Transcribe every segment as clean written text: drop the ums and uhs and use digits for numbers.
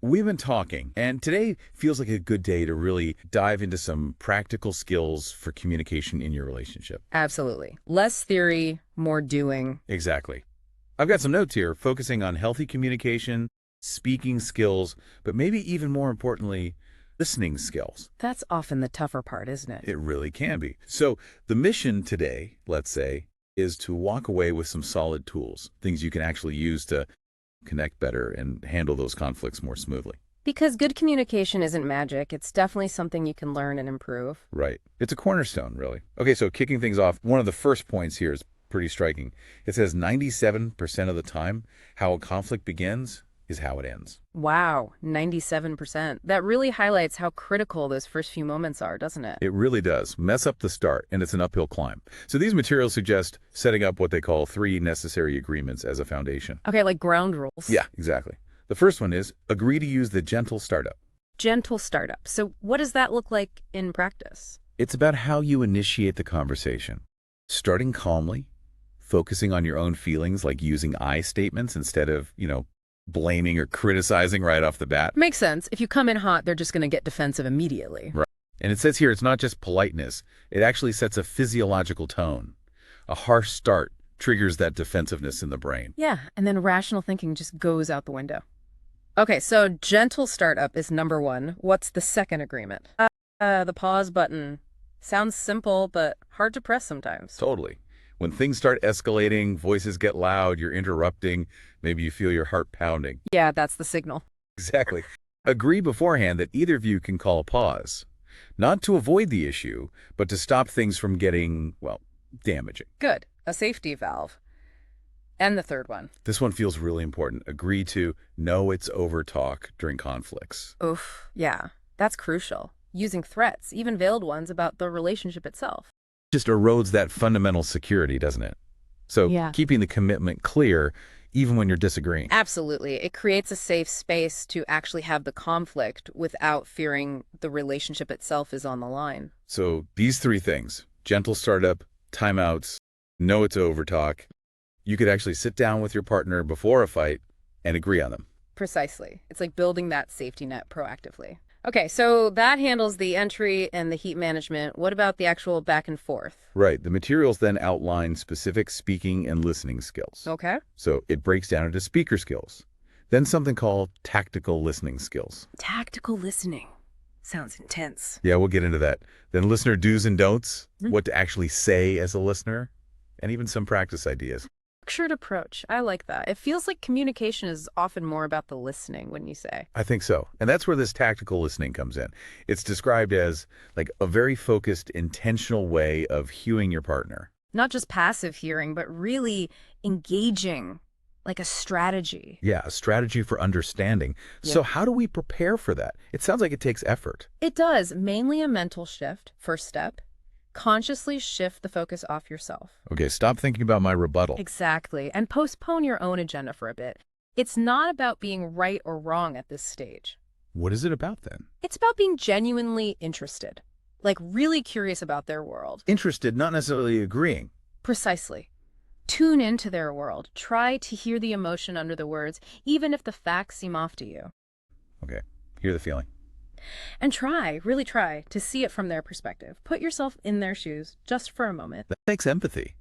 we've been talking, and today feels like a good day to really dive into some practical skills for communication in your relationship. Absolutely. Less theory, more doing. Exactly. I've got some notes here focusing on healthy communication, speaking skills, but maybe even more importantly, listening skills. That's often the tougher part, isn't it? It really can be. So the mission today, let's say, is to walk away with some solid tools, things you can actually use to connect better and handle those conflicts more smoothly. Because good communication isn't magic. It's definitely something you can learn and improve. Right. It's a cornerstone, really. Okay, so kicking things off, one of the first points here is pretty striking. It says 97% of the time, how a conflict begins is how it ends. Wow, 97%. That really highlights how critical those first few moments are, doesn't it? It really does. Mess up the start, and it's an uphill climb. So these materials suggest setting up what they call 3 necessary agreements as a foundation. Okay, like ground rules. Yeah, exactly. The first one is agree to use the gentle startup. Gentle startup. So what does that look like in practice? It's about how you initiate the conversation. Starting calmly, focusing on your own feelings, like using I statements instead of, blaming or criticizing right off the bat. Makes sense. If you come in hot, they're just going to get defensive immediately. Right. And it says here it's not just politeness. It actually sets a physiological tone. A harsh start triggers that defensive-ness in the brain. Yeah, and then rational thinking just goes out the window. Okay, so gentle startup is number 1. What's the second agreement? The pause button. Sounds simple, but hard to press sometimes. Totally. When things start escalating, voices get loud, you're interrupting, maybe you feel your heart pounding. Yeah, that's the signal. Exactly. Agree beforehand that either of you can call a pause. Not to avoid the issue, but to stop things from getting, damaging. Good. A safety valve. And the third one. This one feels really important. Agree to know it's over talk during conflicts. Oof, yeah. That's crucial. Using threats, even veiled ones, about the relationship itself. Just erodes that fundamental security, doesn't it? So keeping the commitment clear, even when you're disagreeing. Absolutely. It creates a safe space to actually have the conflict without fearing the relationship itself is on the line. So these 3 things, gentle startup, timeouts, know it's over talk, you could actually sit down with your partner before a fight and agree on them. Precisely. It's like building that safety net proactively. Okay, so that handles the entry and the heat management. What about the actual back and forth? Right. The materials then outline specific speaking and listening skills. Okay. So it breaks down into speaker skills. Then something called tactical listening skills. Tactical listening. Sounds intense. Yeah, we'll get into that. Then listener do's and don'ts, what to actually say as a listener, and even some practice ideas. Structured approach. I like that. It feels like communication is often more about the listening, wouldn't you say? I think so. And that's where this tactical listening comes in. It's described as like a very focused, intentional way of hearing your partner. Not just passive hearing, but really engaging, like a strategy. Yeah, a strategy for understanding. Yeah. So how do we prepare for that? It sounds like it takes effort. It does. Mainly a mental shift. First step. Consciously shift the focus off yourself. Okay, stop thinking about my rebuttal. Exactly. And postpone your own agenda for a bit. It's not about being right or wrong at this stage. What is it about then? It's about being genuinely interested, like really curious about their world. Interested, not necessarily agreeing. Precisely. Tune into their world. Try to hear the emotion under the words, even if the facts seem off to you. Okay, hear the feeling. And really try to see it from their perspective. Put yourself in their shoes just for a moment. That takes empathy.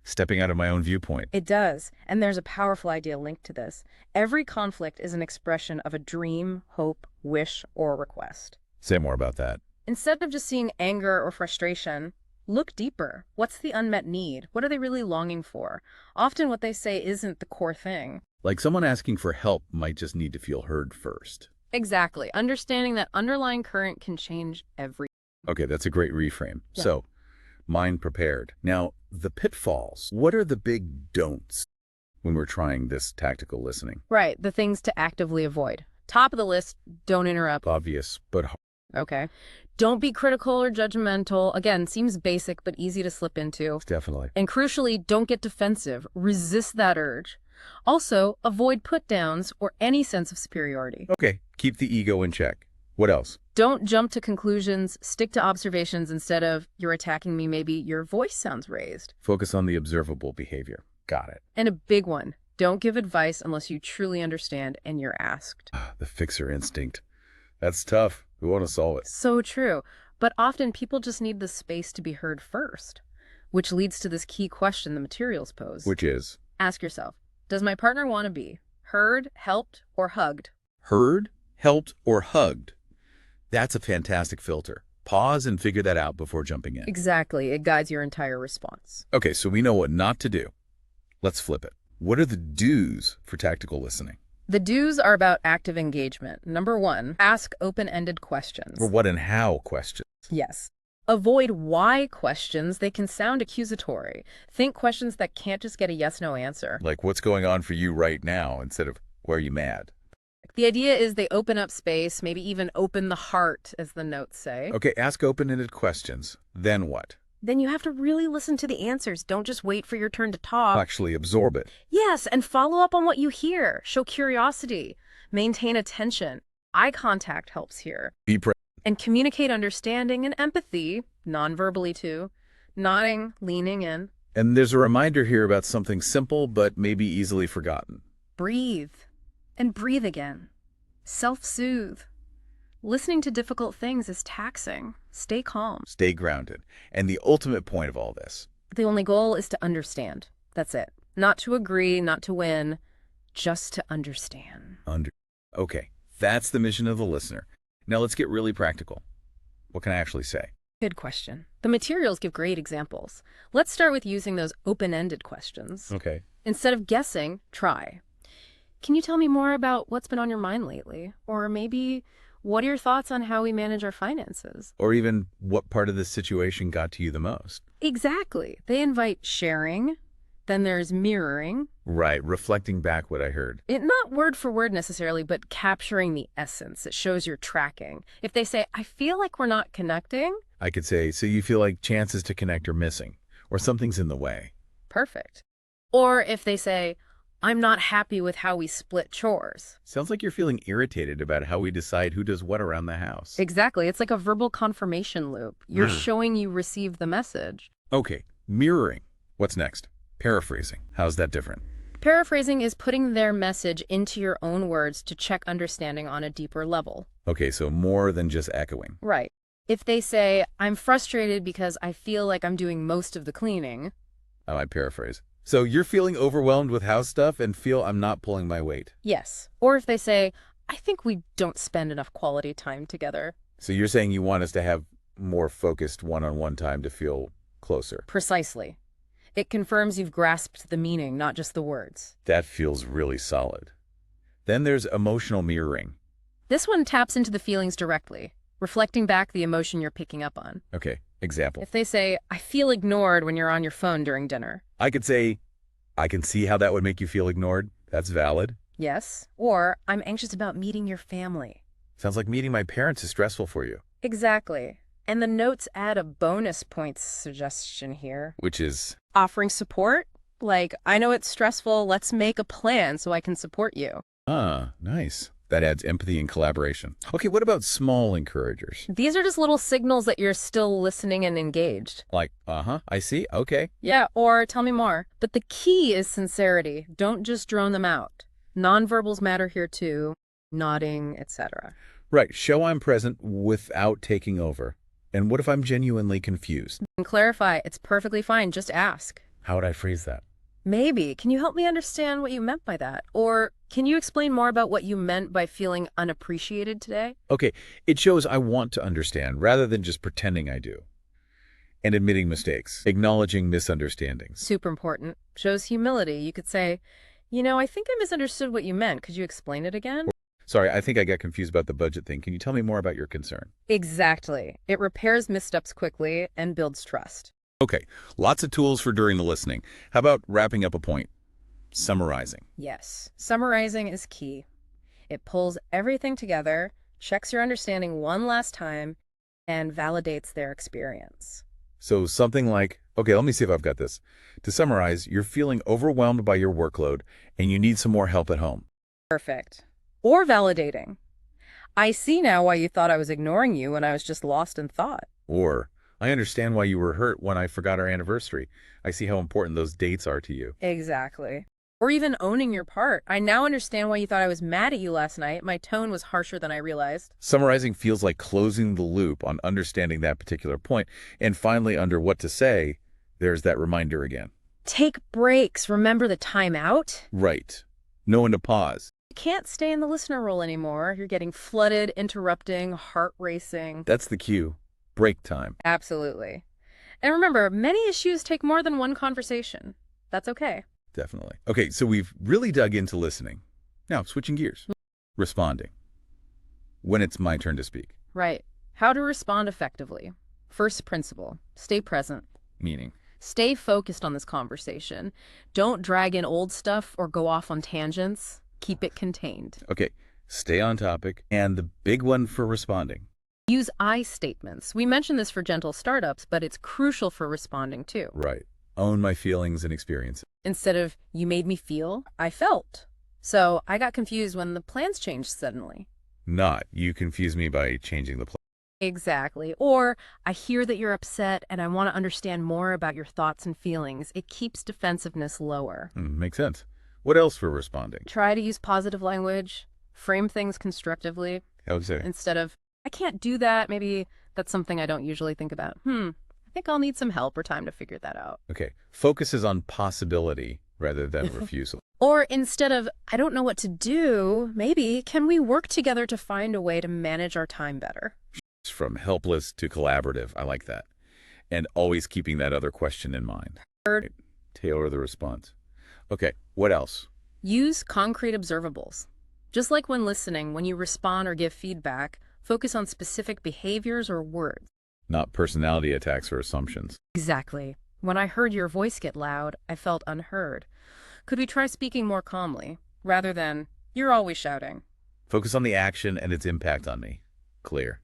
Stepping out of my own viewpoint. It does. And there's a powerful idea linked to this. Every conflict is an expression of a dream, hope, wish, or request. Say more about that. Instead of just seeing anger or frustration, look deeper. What's the unmet need? What are they really longing for? Often what they say isn't the core thing. Like someone asking for help might just need to feel heard first. Exactly. Understanding that underlying current can change everything. Okay, that's a great reframe. Yeah. So, mind prepared. Now, the pitfalls. What are the big don'ts when we're trying this tactical listening? Right. The things to actively avoid. Top of the list, don't interrupt. Obvious, but hard. Okay. Don't be critical or judgmental. Again, seems basic, but easy to slip into. Definitely. And crucially, don't get defensive. Resist that urge. Also, avoid put-downs or any sense of superiority. Okay, keep the ego in check. What else? Don't jump to conclusions. Stick to observations instead of, you're attacking me, maybe your voice sounds raised. Focus on the observable behavior. Got it. And a big one, Don't give advice unless you truly understand and you're asked. The fixer instinct. That's tough. We want to solve it. So true. But often people just need the space to be heard first, which leads to this key question the materials pose. Which is? Ask yourself, does my partner want to be heard, helped, or hugged? Heard, helped, or hugged. That's a fantastic filter. Pause and figure that out before jumping in. Exactly. It guides your entire response. Okay, so we know what not to do. Let's flip it. What are the do's for tactical listening? The do's are about active engagement. Number 1, ask open-ended questions. Or what and how questions. Yes. Avoid why questions. They can sound accusatory. Think questions that can't just get a yes-no answer. Like, what's going on for you right now, instead of, why are you mad? The idea is they open up space, maybe even open the heart, as the notes say. Okay, ask open-ended questions. Then what? Then you have to really listen to the answers. Don't just wait for your turn to talk. Actually absorb it. Yes, and follow up on what you hear. Show curiosity. Maintain attention. Eye contact helps here. Be present. And communicate understanding and empathy, non-verbally too. Nodding, leaning in. And there's a reminder here about something simple but maybe easily forgotten. Breathe. And breathe again. Self-soothe. Listening to difficult things is taxing. Stay calm. Stay grounded. And the ultimate point of all this. The only goal is to understand. That's it. Not to agree, not to win, just to understand. Okay, that's the mission of the listener. Now let's get really practical. What can I actually say? Good question. The materials give great examples. Let's start with using those open-ended questions. Okay. Instead of guessing, try. Can you tell me more about what's been on your mind lately? Or maybe, what are your thoughts on how we manage our finances? Or even, what part of this situation got to you the most? Exactly. They invite sharing. Then there's mirroring. Right, reflecting back what I heard. Not word for word necessarily, but capturing the essence. It shows you're tracking. If they say, I feel like we're not connecting. I could say, so you feel like chances to connect are missing, or something's in the way. Perfect. Or if they say, I'm not happy with how we split chores. Sounds like you're feeling irritated about how we decide who does what around the house. Exactly. It's like a verbal confirmation loop. You're showing you received the message. Okay, mirroring. What's next? Paraphrasing. How's that different? Paraphrasing is putting their message into your own words to check understanding on a deeper level. Okay, so more than just echoing. Right. If they say, I'm frustrated because I feel like I'm doing most of the cleaning. I might paraphrase. So you're feeling overwhelmed with house stuff and feel I'm not pulling my weight. Yes. Or if they say, I think we don't spend enough quality time together. So you're saying you want us to have more focused one-on-one time to feel closer. Precisely. It confirms you've grasped the meaning, not just the words. That feels really solid. Then there's emotional mirroring. This one taps into the feelings directly, reflecting back the emotion you're picking up on. Okay, example. If they say, I feel ignored when you're on your phone during dinner. I could say, I can see how that would make you feel ignored. That's valid. Yes. Or, I'm anxious about meeting your family. Sounds like meeting my parents is stressful for you. Exactly. And the notes add a bonus points suggestion here. Which is? Offering support. Like, I know it's stressful, let's make a plan so I can support you. Ah, nice. That adds empathy and collaboration. Okay, what about small encouragers? These are just little signals that you're still listening and engaged. Like, I see, okay. Yeah, or tell me more. But the key is sincerity. Don't just drone them out. Nonverbals matter here too. Nodding, etc. Right, show I'm present without taking over. And what if I'm genuinely confused? And clarify, it's perfectly fine, just ask. How would I phrase that? Maybe. Can you help me understand what you meant by that? Or can you explain more about what you meant by feeling unappreciated today? Okay, it shows I want to understand rather than just pretending I do. And admitting mistakes, acknowledging misunderstandings. Super important. Shows humility. You could say, I think I misunderstood what you meant. Could you explain it again? Sorry, I think I got confused about the budget thing. Can you tell me more about your concern? Exactly. It repairs missteps quickly and builds trust. Okay, lots of tools for during the listening. How about wrapping up a point? Summarizing. Yes. Summarizing is key. It pulls everything together, checks your understanding one last time, and validates their experience. So something like, okay, let me see if I've got this. To summarize, you're feeling overwhelmed by your workload and you need some more help at home. Perfect. Or validating. I see now why you thought I was ignoring you when I was just lost in thought. Or, I understand why you were hurt when I forgot our anniversary. I see how important those dates are to you. Exactly. Or even owning your part. I now understand why you thought I was mad at you last night. My tone was harsher than I realized. Summarizing feels like closing the loop on understanding that particular point. And finally, under what to say, there's that reminder again. Take breaks. Remember the timeout? Right. Know when to pause. You can't stay in the listener role anymore. You're getting flooded, interrupting, heart racing. That's the cue. Break time. Absolutely. And remember, many issues take more than one conversation. That's okay. Definitely. Okay, so we've really dug into listening. Now, switching gears. Responding. When it's my turn to speak. Right. How to respond effectively. First principle, stay present. Meaning. Stay focused on this conversation. Don't drag in old stuff or go off on tangents. Keep it contained. Okay, stay on topic. And the big one for responding. Use I statements. We mentioned this for gentle startups, but it's crucial for responding too. Right. Own my feelings and experiences. Instead of, you made me feel, I felt. So I got confused when the plans changed suddenly. Not, you confuse me by changing the plan. Exactly. Or, I hear that you're upset and I want to understand more about your thoughts and feelings. It keeps defensiveness lower. Makes sense. What else for responding? Try to use positive language. Frame things constructively. I would say. Instead of, I can't do that. Maybe that's something I don't usually think about. I think I'll need some help or time to figure that out. Okay. Focuses on possibility rather than refusal. Or instead of, I don't know what to do, maybe, can we work together to find a way to manage our time better? From helpless to collaborative. I like that. And always keeping that other question in mind. Right. Tailor the response. Okay. What else? Use concrete observables. Just like when listening, when you respond or give feedback, focus on specific behaviors or words. Not personality attacks or assumptions. Exactly. When I heard your voice get loud, I felt unheard. Could we try speaking more calmly, rather than, you're always shouting? Focus on the action and its impact on me. Clear.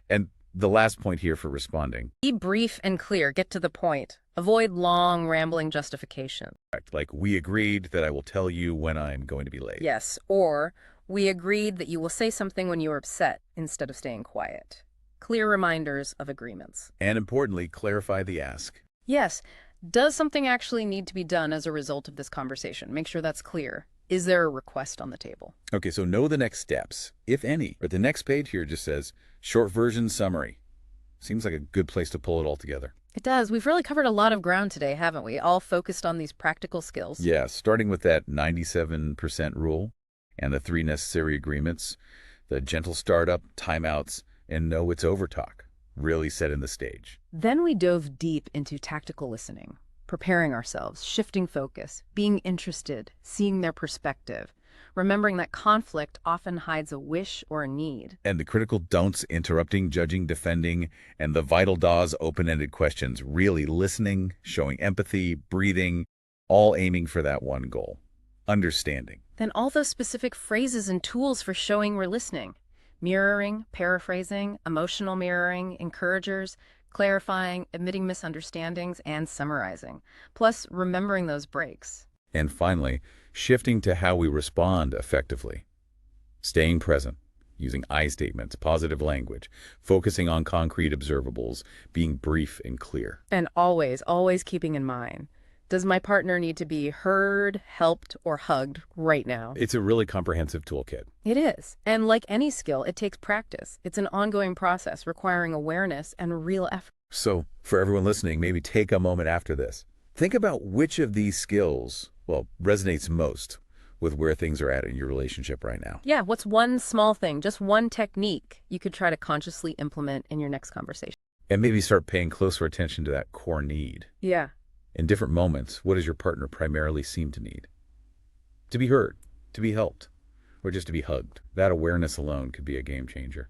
And the last point here for responding. Be brief and clear. Get to the point. Avoid long, rambling justifications. Like, we agreed that I will tell you when I'm going to be late. Yes, or we agreed that you will say something when you are upset instead of staying quiet. Clear reminders of agreements. And importantly, clarify the ask. Yes. Does something actually need to be done as a result of this conversation? Make sure that's clear. Is there a request on the table? Okay, so know the next steps, if any. But the next page here just says, short version summary. Seems like a good place to pull it all together. It does. We've really covered a lot of ground today, haven't we? All focused on these practical skills. Yeah, starting with that 97% rule and the 3 necessary agreements, the gentle startup, timeouts, and know it's over talk, really setting the stage. Then we dove deep into tactical listening, preparing ourselves, shifting focus, being interested, seeing their perspective, remembering that conflict often hides a wish or a need. And the critical don'ts, interrupting, judging, defending, and the vital DAWs, open-ended questions, really listening, showing empathy, breathing, all aiming for that one goal, understanding. Then all those specific phrases and tools for showing we're listening. Mirroring, paraphrasing, emotional mirroring, encouragers, clarifying, admitting misunderstandings, and summarizing. Plus, remembering those breaks. And finally, shifting to how we respond effectively. Staying present, using I statements, positive language, focusing on concrete observables, being brief and clear. And always, always keeping in mind, does my partner need to be heard, helped, or hugged right now? It's a really comprehensive toolkit. It is. And like any skill, it takes practice. It's an ongoing process requiring awareness and real effort. So, for everyone listening, maybe take a moment after this. Think about which of these skills, resonates most with where things are at in your relationship right now. Yeah, what's one small thing, just one technique you could try to consciously implement in your next conversation? And maybe start paying closer attention to that core need. Yeah. In different moments, what does your partner primarily seem to need? To be heard, to be helped, or just to be hugged. That awareness alone could be a game changer.